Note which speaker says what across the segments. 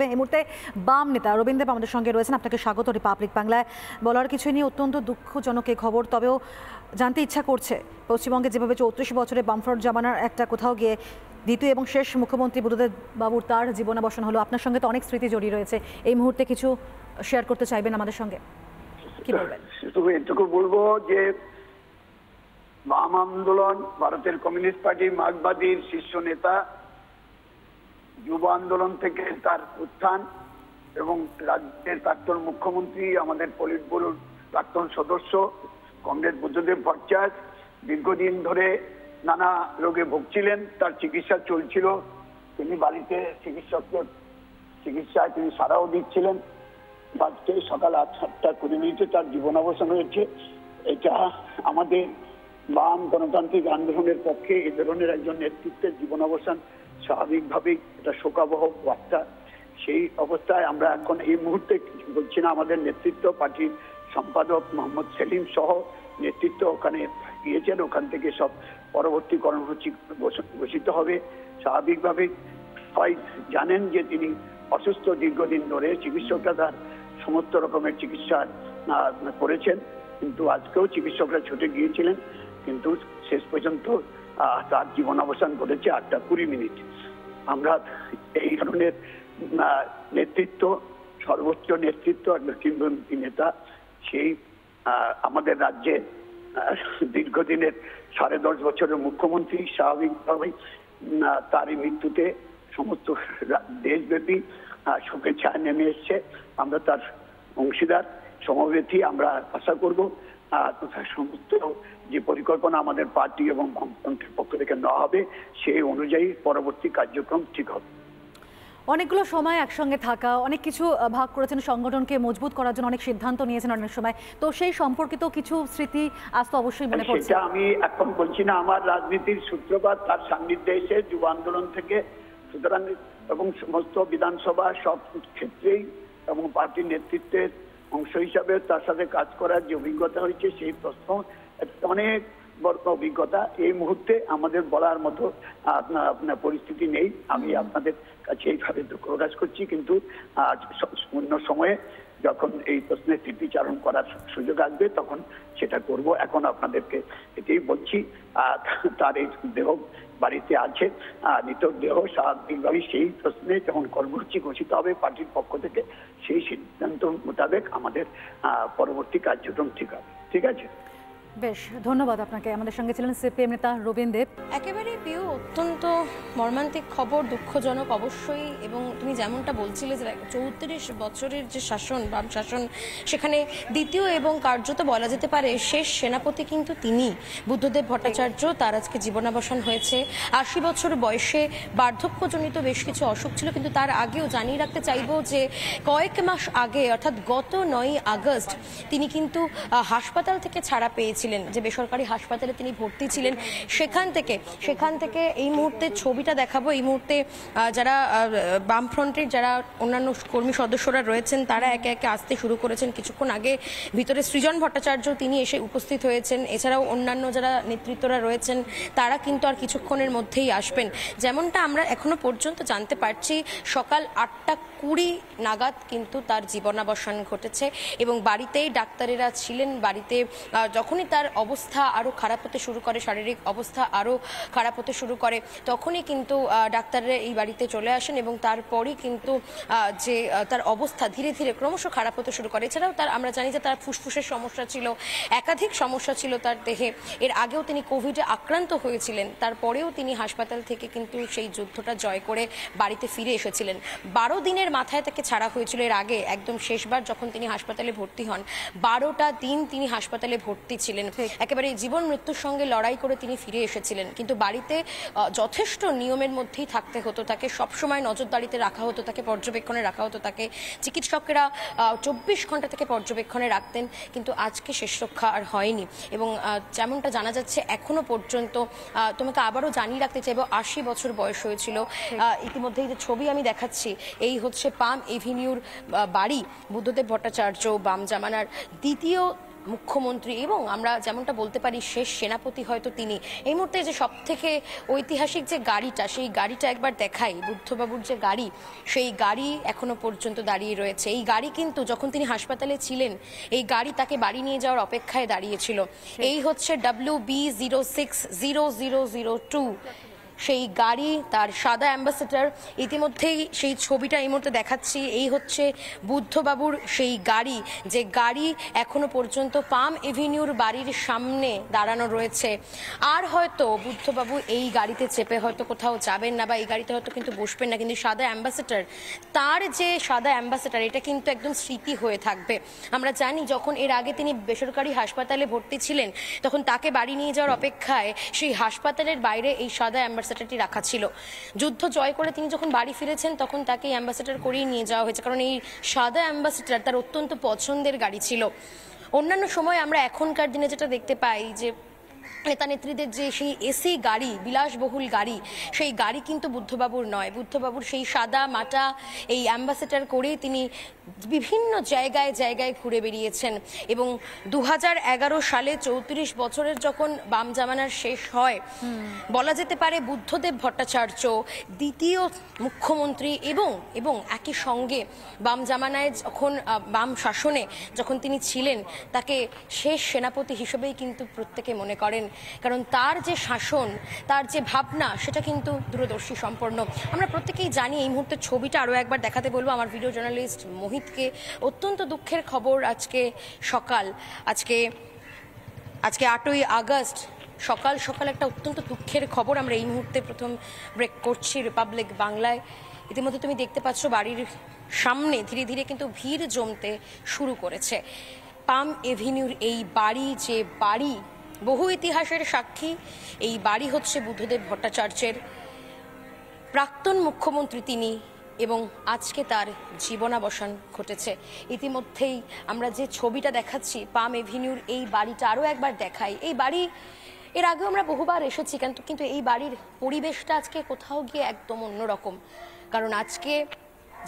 Speaker 1: এই মুহূর্তে বাম নেতা রবীন্দ্র দেব আমাদের সঙ্গে রয়েছেন। আপনাকে স্বাগত রিপাবলিক বাংলায়। বলার কিছু নিয়ে অত্যন্ত দুঃখজনক এই খবর, তবেও জানতে ইচ্ছা করছে পশ্চিমবঙ্গে যেভাবে 34 বছরে বামফ্রন্ট জামানার একটা কোথাও গিয়ে দ্বিতীয় এবং শেষ মুখ্যমন্ত্রী বুদ্ধদেব বাবুর তার জীবনাবসান হলো। আপনার সঙ্গে তো অনেক স্মৃতি জড়িয়ে রয়েছে, এই মুহূর্তে কিছু শেয়ার করতে চাইবেন আমাদের সঙ্গে, কি বলবেন?
Speaker 2: শুধু এটুকু বলবো যে বাম আন্দোলন, ভারতের কমিউনিস্ট পার্টি, মার্কসবাদীর শীর্ষ নেতা, যুব আন্দোলন থেকে তার উত্থান এবং রাজ্যের প্রাক্তন মুখ্যমন্ত্রী, আমাদের পলিট ব্যুরোর প্রাক্তন সদস্য কমরেড বুদ্ধদেব ভট্টাচার্য দীর্ঘদিন ধরে নানা রোগে ভুগছিলেন, তার চিকিৎসা চলছিল। তিনি বাড়িতে চিকিৎসায় তিনি সারাও দিচ্ছিলেন। আজকে সকাল 8:20 তার জীবনাবসান হয়েছে। এটা আমাদের বাম গণতান্ত্রিক আন্দোলনের পক্ষে এ ধরনের একজন নেতৃত্বের জীবনাবসান স্বাভাবিকভাবেই এটা শোকাবহ বার্তা। সেই অবস্থায় আমরা এখন এই মুহূর্তে বলছি না, আমাদের নেতৃত্ব পার্টির সম্পাদক মোহাম্মদ সেলিম সহ নেতৃত্ব ওখানে গিয়েছেন। ওখান থেকে সব পরবর্তী কর্মসূচি ঘোষিত হবে। স্বাভাবিকভাবে সবাই জানেন যে তিনি অসুস্থ, দীর্ঘদিন ধরে চিকিৎসকরা তার সমস্ত রকমের চিকিৎসা করেছেন, কিন্তু আজকেও চিকিৎসকরা ছুটে গিয়েছিলেন, কিন্তু শেষ পর্যন্ত তার জীবনাবসান ঘটেছে 8:20। আমরা এই ধরনের নেতৃত্ব, সর্বোচ্চ নেতৃত্ব, একজন কিংবদন্তি নেতা, সেই আমাদের রাজ্যে দীর্ঘদিনের 10.5 বছরের মুখ্যমন্ত্রী, স্বাভাবিকভাবেই তার এই মৃত্যুতে সমস্ত দেশব্যাপী শোকের ছায়া নেমে এসছে। আমরা তার অংশীদার, সমবেতী। আমরা আশা করব সমস্ত যে পরিকল্পনা আমাদের পার্টি এবং গণতন্ত্রের পক্ষ থেকে নেওয়া হবে, সেই অনুযায়ী পরবর্তী কার্যক্রম ঠিক হবে।
Speaker 1: অনেকগুলো সময় একসঙ্গে থাকা, অনেক কিছু ভাগ করেছেন, সংগঠনকে মজবুত করার জন্য অনেক সিদ্ধান্ত নিয়েছেন অনেক সময়, তো সেই সম্পর্কিত কিছু স্মৃতি আজ তো অবশ্যই মনে পড়ছে।
Speaker 2: সেটা আমি এখন বলছি না, আমার রাজনীতির সূত্রপাত তার সান্নিধ্যে এসে যুব আন্দোলন থেকে, সুতরাং এবং সমস্ত বিধানসভা সব ক্ষেত্রেই এবং পার্টির নেতৃত্বের অংশ হিসাবে তার সাথে কাজ করার যে অভিজ্ঞতা হয়েছে, সেই প্রশ্ন অনেক বড় অভিজ্ঞতা। এই মুহূর্তে আমাদের বলার মতো আপনার পরিস্থিতি নেই। আমি আপনাদের কাছে এইভাবে দুঃখ প্রকাশ করছি, কিন্তু অন্য সময়ে যখন এই প্রশ্নের স্মৃতিচারণ করার সুযোগ আসবে তখন সেটা করব। এখন আপনাদেরকে এটাই বলছি, তার এই দেহ বাড়িতে আছে, নিতর দেহ স্বাভাবিকভাবে সেই প্রশ্নে যখন কর্মসূচি ঘোষিত হবে পার্টির পক্ষ থেকে, সেই সিদ্ধান্ত মোতাবেক আমাদের পরবর্তী কার্যক্রম ঠিক হবে। ঠিক আছে,
Speaker 1: বেশ, ধন্যবাদ আপনাকে। আমাদের সঙ্গে ছিলেন সিপিএম নেতা রবীন্দ্র দেব।
Speaker 3: একেবারে প্রিয়, অত্যন্ত মর্মান্তিক খবর, দুঃখজনক অবশ্যই। এবং তুমি যেমনটা বলছিলে যে 34 বছরের যে শাসন, বাম শাসন, সেখানে দ্বিতীয় এবং কার্যত বলা যেতে পারে শেষ সেনাপতি কিন্তু তিনি, বুদ্ধদেব ভট্টাচার্য। তার আজকে জীবনাবসান হয়েছে 80 বছর বয়সে। বার্ধক্যজনিত বেশ কিছু অসুখ ছিল, কিন্তু তার আগেও জানিয়ে রাখতে চাইব যে কয়েক মাস আগে, অর্থাৎ গত 9ই আগস্ট তিনি কিন্তু হাসপাতাল থেকে ছাড়া পেয়েছিলেন। যে বেসরকারি হাসপাতালে তিনি ভর্তি ছিলেন, সেখান থেকে এই মুহূর্তে ছবিটা দেখাবো। এই মুহূর্তে যারা বামফ্রন্টের যারা অন্যান্য কর্মী সদস্যরা রয়েছেন তারা একে একে আসতে শুরু করেছেন। কিছুক্ষণ আগে ভিতরে সৃজন ভট্টাচার্য তিনি এসে উপস্থিত হয়েছেন। এছাড়াও অন্যান্য যারা নেতৃত্বরা রয়েছেন তারা কিন্তু আর কিছুক্ষণের মধ্যেই আসবেন। যেমনটা আমরা এখনো পর্যন্ত জানতে পারছি, সকাল 8:20 নাগাদ কিন্তু তার জীবনাবসান ঘটেছে এবং বাড়িতেই ডাক্তারেরা ছিলেন। বাড়িতে যখনই তার অবস্থা আরও খারাপ হতে শুরু করে, শারীরিক অবস্থা আরও খারাপ হতে শুরু করে, তখনই কিন্তু ডাক্তাররা এই বাড়িতে চলে আসেন এবং তারপরই কিন্তু যে তার অবস্থা ধীরে ধীরে ক্রমশ খারাপ হতে শুরু করে। এছাড়াও আমরা জানি যে তার ফুসফুসের সমস্যা ছিল, একাধিক সমস্যা ছিল তার দেহে। এর আগেও তিনি কোভিডে আক্রান্ত হয়েছিলেন, তারপরেও তিনি হাসপাতাল থেকে কিন্তু সেই যুদ্ধটা জয় করে বাড়িতে ফিরে এসেছিলেন। 12 দিনের মাথায় তাকে ছাড়া হয়েছিল। এর আগে একদম শেষবার যখন তিনি হাসপাতালে ভর্তি হন, 12টা দিন তিনি হাসপাতালে ভর্তি ছিলেন। একেবারে জীবন মৃত্যুর সঙ্গে লড়াই করে তিনি ফিরে এসেছিলেন, কিন্তু বাড়িতে যথেষ্ট নিয়মের মধ্যেই থাকতে হতো তাকে, সবসময় নজরদারিতে রাখা হতো তাকে, পর্যবেক্ষণে রাখা হতো তাকে। চিকিৎসকেরা 24 ঘন্টা থেকে পর্যবেক্ষণে রাখতেন, কিন্তু আজকে শেষ রক্ষা আর হয়নি। এবং যেমনটা জানা যাচ্ছে এখনো পর্যন্ত, তোমাকে আবারও জানিয়ে রাখতে চাইব, 80 বছর বয়স হয়েছিল। ইতিমধ্যে যে ছবি আমি দেখাচ্ছি, এই হচ্ছে পাম এভিনিউর বাড়ি। বুদ্ধদেব ভট্টাচার্য বাম জামানার দ্বিতীয় মুখ্যমন্ত্রী এবং আমরা যেমনটা বলতে পারি শেষ সেনাপতি হয়তো তিনি। এই মুহূর্তে যে সব থেকে ঐতিহাসিক যে গাড়িটা, সেই গাড়িটা একবার দেখাই, বুদ্ধবাবুর যে গাড়ি, সেই গাড়ি এখনো পর্যন্ত দাঁড়িয়ে রয়েছে। এই গাড়ি কিন্তু যখন তিনি হাসপাতালে ছিলেন, এই গাড়ি তাকে বাড়ি নিয়ে যাওয়ার অপেক্ষায় দাঁড়িয়েছিল। এই হচ্ছে WB060002 সেই গাড়ি, তার সাদা অ্যাম্বাসেডর। ইতিমধ্যেই সেই ছবিটা এই মুহূর্তে দেখাচ্ছি। এই হচ্ছে বুদ্ধবাবুর সেই গাড়ি, যে গাড়ি এখনো পর্যন্ত পাম এভিনিউর বাড়ির সামনে দাঁড়ানো রয়েছে। আর হয়তো বুদ্ধবাবু এই গাড়িতে চেপে হয়তো কোথাও যাবেন না, বা এই গাড়িতে হয়তো কিন্তু বসবেন না, কিন্তু সাদা অ্যাম্বাসেডর, তার যে সাদা অ্যাম্বাসেডর, এটা কিন্তু একদম স্মৃতি হয়ে থাকবে। আমরা জানি যখন এর আগে তিনি বেসরকারি হাসপাতালে ভর্তি ছিলেন, তখন তাকে বাড়ি নিয়ে যাওয়ার অপেক্ষায় সেই হাসপাতালের বাইরে এই সাদা অ্যাম্বাসেডরটি রাখা ছিল। যুদ্ধ জয় করে তিনি যখন বাড়ি ফিরেছেন, তখন তাকে অ্যাম্বাসেডর করেই নিয়ে যাওয়া হয়েছে, কারণ এই সাদা অ্যাম্বাসেডর তার অত্যন্ত পছন্দের গাড়ি ছিল। অন্যান্য সময় আমরা এখনকার দিনে যেটা দেখতে পাই যে নেতা নেত্রীদের যে সেই এসি গাড়ি, বিলাসবহুল গাড়ি, সেই গাড়ি কিন্তু বুদ্ধবাবুর নয়। বুদ্ধবাবুর সেই সাদা মাটা এই অ্যাম্বাসেডর করেই তিনি বিভিন্ন জায়গায় জায়গায় ঘুরে বেরিয়েছেন। এবং 2011 সালে 34 বছরের যখন বাম জামানার শেষ হয়, বলা যেতে পারে বুদ্ধদেব ভট্টাচার্য দ্বিতীয় মুখ্যমন্ত্রী, এবং একই সঙ্গে বাম জামানায় যখন বাম শাসনে যখন তিনি ছিলেন, তাকে শেষ সেনাপতি হিসেবেই কিন্তু প্রত্যেকে মনে করেন, কারণ তার যে শাসন, তার যে ভাবনা, সেটা কিন্তু দূরদর্শী সম্পন্ন। আমরা প্রত্যেকেই জানি। এই মুহূর্তে ছবিটা আরও একবার দেখাতে বলবো আমার ভিডিও জার্নালিস্ট মোহিতকে। অত্যন্ত দুঃখের খবর আজকে 8ই আগস্ট সকাল সকাল একটা অত্যন্ত দুঃখের খবর আমরা এই মুহূর্তে প্রথম ব্রেক করছি রিপাবলিক বাংলায়। ইতিমধ্যে তুমি দেখতে পাচ্ছ বাড়ির সামনে ধীরে ধীরে কিন্তু ভিড় জমতে শুরু করেছে। পাম এভিনিউর এই বাড়ি, যে বাড়ি বহু ইতিহাসের সাক্ষী, এই বাড়ি হচ্ছে বুদ্ধদেব ভট্টাচার্যের। প্রাক্তন মুখ্যমন্ত্রী তিনি, এবং আজকে তার জীবনাবসান ঘটেছে। ইতিমধ্যেই আমরা যে ছবিটা দেখাচ্ছি পাম এভিনিউর এই বাড়িটা আরও একবার দেখাই। এই বাড়ি এর আগেও আমরা বহুবার এসেছি, কিন্তু এই বাড়ির পরিবেশটা আজকে কোথাও গিয়ে একদম অন্যরকম। কারণ আজকে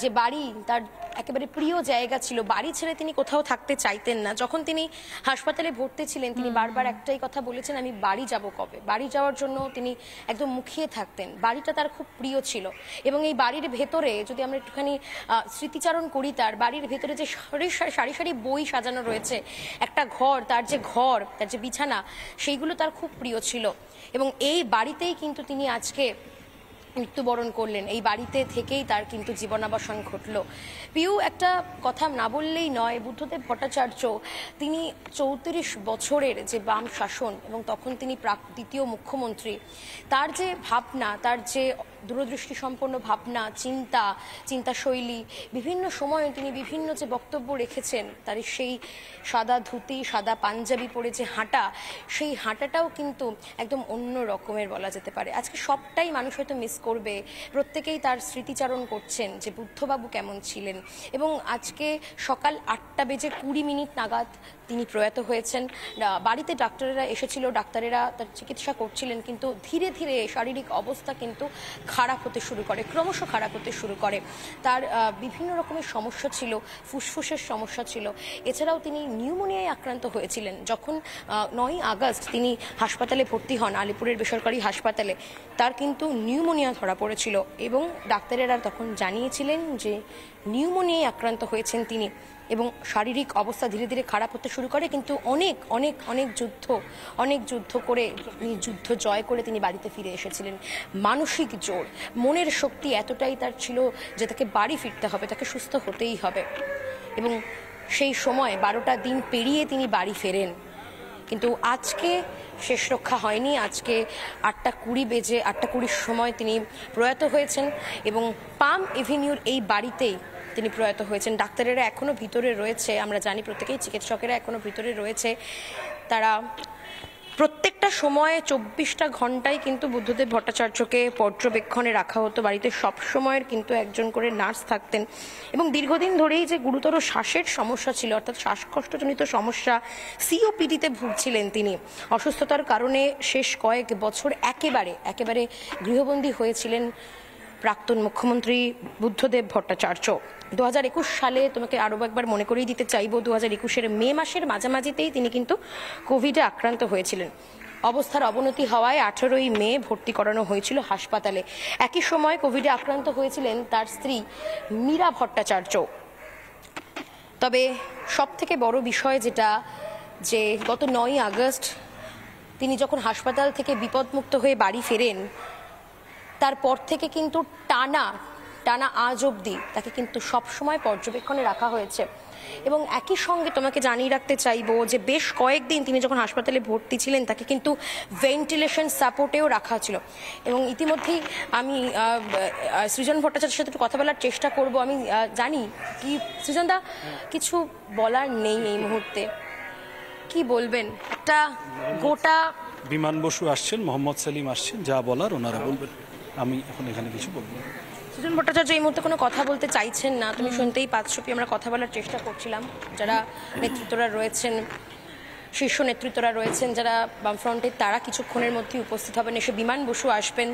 Speaker 3: যে বাড়ি তার একেবারে প্রিয় জায়গা ছিল, বাড়ি ছেড়ে তিনি কোথাও থাকতে চাইতেন না। যখন তিনি হাসপাতালে ভর্তি ছিলেন, তিনি বারবার একটাই কথা বলেছেন, আমি বাড়ি যাব কবে। বাড়ি যাওয়ার জন্য তিনি একদম মুখিয়ে থাকতেন। বাড়িটা তার খুব প্রিয় ছিল। এবং এই বাড়ির ভেতরে যদি আমরা একটুখানি স্মৃতিচারণ করি, তার বাড়ির ভেতরে যে সারি সারি বই সাজানো রয়েছে, একটা ঘর, তার যে বিছানা, সেইগুলো তার খুব প্রিয় ছিল। এবং এই বাড়িতেই কিন্তু তিনি আজকে মৃত্যুবরণ করলেন। এই বাড়িতে থেকেই তার কিন্তু জীবনাবসান ঘটল। পিউ, একটা কথা না বললেই নয়, বুদ্ধদেব ভট্টাচার্য তিনি 34 বছরের যে বাম শাসন, এবং তখন তিনি দ্বিতীয় মুখ্যমন্ত্রী, তার যে ভাবনা, তার যে দূরদৃষ্টি সম্পন্ন ভাবনা, চিন্তাশৈলী, বিভিন্ন সময়ে তিনি বিভিন্ন যে বক্তব্য রেখেছেন, তার সেই সাদা ধুতি, সাদা পাঞ্জাবি পরে যে হাঁটা, সেই হাঁটাটাও কিন্তু একদম অন্য রকমের বলা যেতে পারে। আজকে সবটাই মানুষ হয়তো মিস করবে, প্রত্যেকেই তার স্মৃতিচারণ করছেন যে বুদ্ধবাবু কেমন ছিলেন। এবং আজকে সকাল 8:20 নাগাদ তিনি প্রয়াত হয়েছেন। বাড়িতে ডাক্তারেরা এসেছিল, ডাক্তারেরা তার চিকিৎসা করছিলেন, কিন্তু ধীরে ধীরে শারীরিক অবস্থা কিন্তু খারাপ হতে শুরু করে, ক্রমশ খারাপ হতে শুরু করে। তার বিভিন্ন রকমের সমস্যা ছিল, ফুসফুসের সমস্যা ছিল, এছাড়াও তিনি নিউমোনিয়ায় আক্রান্ত হয়েছিলেন। যখন 9ই আগস্ট তিনি হাসপাতালে ভর্তি হন, আলিপুরের বেসরকারি হাসপাতালে, তার কিন্তু নিউমোনিয়া ধরা পড়েছিল, এবং ডাক্তারেরা তখন জানিয়েছিলেন যে নিউমোনিয়ায় আক্রান্ত হয়েছেন তিনি। এবং শারীরিক অবস্থা ধীরে ধীরে খারাপ হতে শুরু করে, কিন্তু অনেক যুদ্ধ করে, যুদ্ধ জয় করে তিনি বাড়িতে ফিরে এসেছিলেন। মানসিক জোর, মনের শক্তি এতটাই তার ছিল যে তাকে বাড়ি ফিরতে হবে, তাকে সুস্থ হতেই হবে। এবং সেই সময় 12টা দিন পেরিয়ে তিনি বাড়ি ফেরেন। কিন্তু আজকে শেষ রক্ষা হয়নি। আজকে 8:20 সময় তিনি প্রয়াত হয়েছেন, এবং পাম এভিনিউর এই বাড়িতেই তিনি প্রয়াত হয়েছেন। ডাক্তারেরা এখনো ভিতরে রয়েছে, আমরা জানি প্রত্যেকেই, চিকিৎসকেরা এখনো ভিতরে রয়েছে। তারা প্রত্যেকটা সময়ে 24টা ঘন্টায় কিন্তু বুদ্ধদেব ভট্টাচার্যকে পর্যবেক্ষণে রাখা হতো। বাড়িতে সব সময়ের কিন্তু একজন করে নার্স থাকতেন, এবং দীর্ঘদিন ধরেই যে গুরুতর শ্বাসের সমস্যা ছিল, অর্থাৎ শ্বাসকষ্টজনিত সমস্যা, COPD-তে ভুগছিলেন তিনি। অসুস্থতার কারণে শেষ কয়েক বছর একেবারে গৃহবন্দী হয়েছিলেন। প্রাক্তন মুখ্যমন্ত্রী বুদ্ধদেব ভট্টাচার্য। 2021 সালে তোমাকে আরও একবার মনে করিয়ে দিতে চাইব, 2021-এর মে মাসের মাঝামাঝিতেই তিনি কিন্তু কোভিডে আক্রান্ত হয়েছিলেন। অবস্থার অবনতি হওয়ায় 18ই মে ভর্তি করানো হয়েছিল হাসপাতালে। একই সময় কোভিডে আক্রান্ত হয়েছিলেন তার স্ত্রী মীরা ভট্টাচার্য। তবে সব থেকে বড় বিষয় যেটা, যে গত 9ই আগস্ট তিনি যখন হাসপাতাল থেকে বিপদমুক্ত হয়ে বাড়ি ফেরেন, তারপর থেকে কিন্তু টানা আজ অবধি তাকে কিন্তু সবসময় পর্যবেক্ষণে রাখা হয়েছে। এবং একই সঙ্গে তোমাকে জানিয়ে রাখতে চাইবো যে বেশ কয়েকদিন তিনি যখন হাসপাতালে ভর্তি ছিলেন তাকে কিন্তু ভেন্টিলেশন সাপোর্টেও রাখা ছিল। এবং ইতিমধ্যেই আমি সৃজন ভট্টাচার্যের সাথে একটু কথা বলার চেষ্টা করব। আমি জানি কি সৃজনদা, কিছু বলার নেই এই মুহূর্তে, কি বলবেন? একটা গোটা
Speaker 4: বিমান বসু আসছেন, মোহাম্মদ সেলিম আসছেন, যা বলার ওনারা বলবেন, আমি এখন এখানে কিছু বলবো না।
Speaker 3: সৃজন ভট্টাচার্য এই মুহূর্তে কোনো কথা বলতে চাইছেন না, তুমি শুনতেই পাচ্ছ। কি আমরা কথা বলার চেষ্টা করছিলাম, যারা নেতৃত্বরা রয়েছেন, শীর্ষ নেতৃত্বরা রয়েছেন যারা বামফ্রন্টের, তারা কিছুক্ষণের মধ্যেই উপস্থিত হবেন। এসে বিমান বসু আসবেন,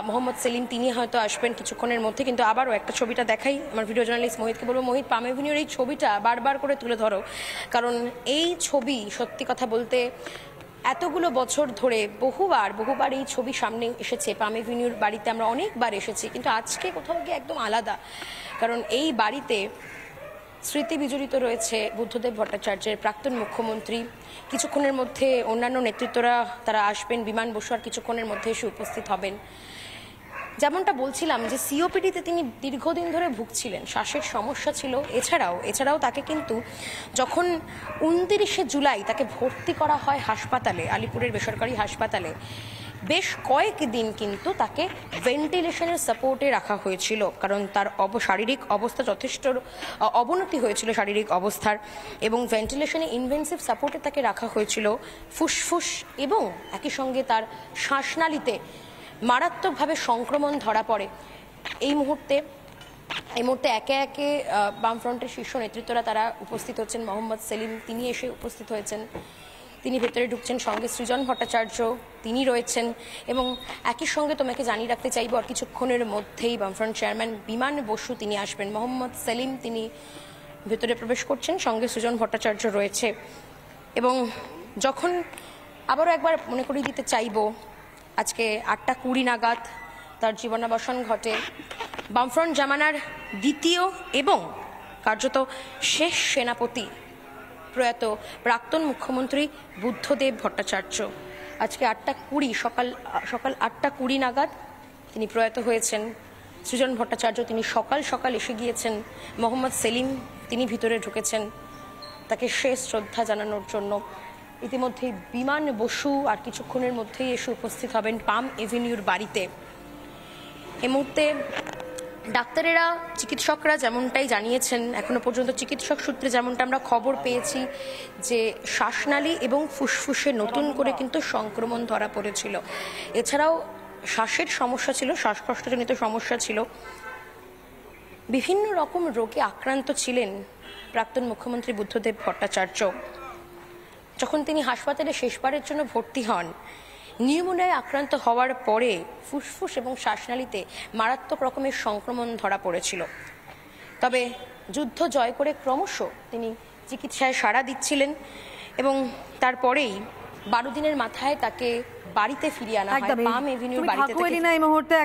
Speaker 3: মোহাম্মদ সেলিম তিনি হয়তো আসবেন কিছুক্ষণের মধ্যে। কিন্তু আবারও একটা ছবিটা দেখাই, আমার ভিডিও জার্নালিস্ট মোহিতকে বলবো, মোহিত পাম এভিনিউর এই ছবিটা বারবার করে তুলে ধরো, কারণ এই ছবি সত্যি কথা বলতে এতগুলো বছর ধরে বহুবার এই ছবি সামনে এসেছে। পাম এভিনিউর বাড়িতে আমরা অনেকবার এসেছি, কিন্তু আজকে কোথাও গিয়ে একদম আলাদা, কারণ এই বাড়িতে স্মৃতি বিজড়িত রয়েছে বুদ্ধদেব ভট্টাচার্যের, প্রাক্তন মুখ্যমন্ত্রী। কিছুক্ষণের মধ্যে অন্যান্য নেতৃত্বরা তারা আসবেন, বিমান বসু আর কিছুক্ষণের মধ্যে এসে উপস্থিত হবেন। যেমনটা বলছিলাম যে সিওপিডিতে তিনি দীর্ঘদিন ধরে ভুগছিলেন, শ্বাসের সমস্যা ছিল। এছাড়াও তাকে কিন্তু যখন 29শে জুলাই তাকে ভর্তি করা হয় হাসপাতালে, আলিপুরের বেসরকারি হাসপাতালে, বেশ কয়েকদিন কিন্তু তাকে ভেন্টিলেশনের সাপোর্টে রাখা হয়েছিল, কারণ তার শারীরিক অবস্থা যথেষ্ট অবনতি হয়েছিল শারীরিক অবস্থার, এবং ভেন্টিলেশনে ইনভেন্সিভ সাপোর্টে তাকে রাখা হয়েছিল। ফুসফুস এবং একই সঙ্গে তার শ্বাসনালীতে মারাত্মকভাবে সংক্রমণ ধরা পড়ে। এই মুহূর্তে একে একে বামফ্রন্টের শীর্ষ নেতৃত্বরা তারা উপস্থিত হচ্ছেন। মোহাম্মদ সেলিম তিনি এসে উপস্থিত হয়েছেন, তিনি ভেতরে ঢুকছেন। সঙ্গে সৃজন ভট্টাচার্য তিনি রয়েছেন। এবং একই সঙ্গে তোমাকে জানিয়ে রাখতে চাইব, আর কিছুক্ষণের মধ্যেই বামফ্রন্ট চেয়ারম্যান বিমান বসু তিনি আসবেন। মোহাম্মদ সেলিম তিনি ভেতরে প্রবেশ করছেন, সঙ্গে সৃজন ভট্টাচার্য রয়েছে। এবং যখন আবারও একবার মনে করিয়ে দিতে চাইব, আজকে 8টা 20 নাগাদ তার জীবনাবসান ঘটে। বামফ্রন্ট জামানার দ্বিতীয় এবং কার্যত শেষ সেনাপতি প্রয়াত প্রাক্তন মুখ্যমন্ত্রী বুদ্ধদেব ভট্টাচার্য। আজকে 8টা 20 সকাল 8টা 20 নাগাদ তিনি প্রয়াত হয়েছেন। সৃজন ভট্টাচার্য তিনি সকাল এসে গিয়েছেন। মোহাম্মদ সেলিম তিনি ভিতরে ঢুকেছেন তাকে শেষ শ্রদ্ধা জানানোর জন্য। ইতিমধ্যে বিমান বসু আর কিছুক্ষণের মধ্যেই এসে উপস্থিত হবেন পাম এভিনিউর বাড়িতে। এই মুহূর্তে ডাক্তারেরা, চিকিৎসকরা যেমনটাই জানিয়েছেন, এখনো পর্যন্ত চিকিৎসক সূত্রে যেমনটা আমরা খবর পেয়েছি, যে শ্বাসনালী এবং ফুসফুসে নতুন করে কিন্তু সংক্রমণ ধরা পড়েছিল। এছাড়াও শ্বাসের সমস্যা ছিল, শ্বাসকষ্টজনিত সমস্যা ছিল, বিভিন্ন রকম রোগে আক্রান্ত ছিলেন প্রাক্তন মুখ্যমন্ত্রী বুদ্ধদেব ভট্টাচার্য। যখন তিনি হাসপাতালে শেষবারের জন্য ভর্তি হন, নিউমোনিয়ায় আক্রান্ত হওয়ার পরে ফুসফুস এবং শ্বাসনালীতে মারাত্মক রকমের সংক্রমণ ধরা পড়েছিল। তবে যুদ্ধ জয় করে ক্রমশ তিনি চিকিৎসায় সাড়া দিচ্ছিলেন, এবং তারপরেই 12 দিনের মাথায় তাকে বাড়িতে ফিরিয়ে আনা হয় পাম এভিনিউর বাড়িতে।
Speaker 1: এই মুহূর্তে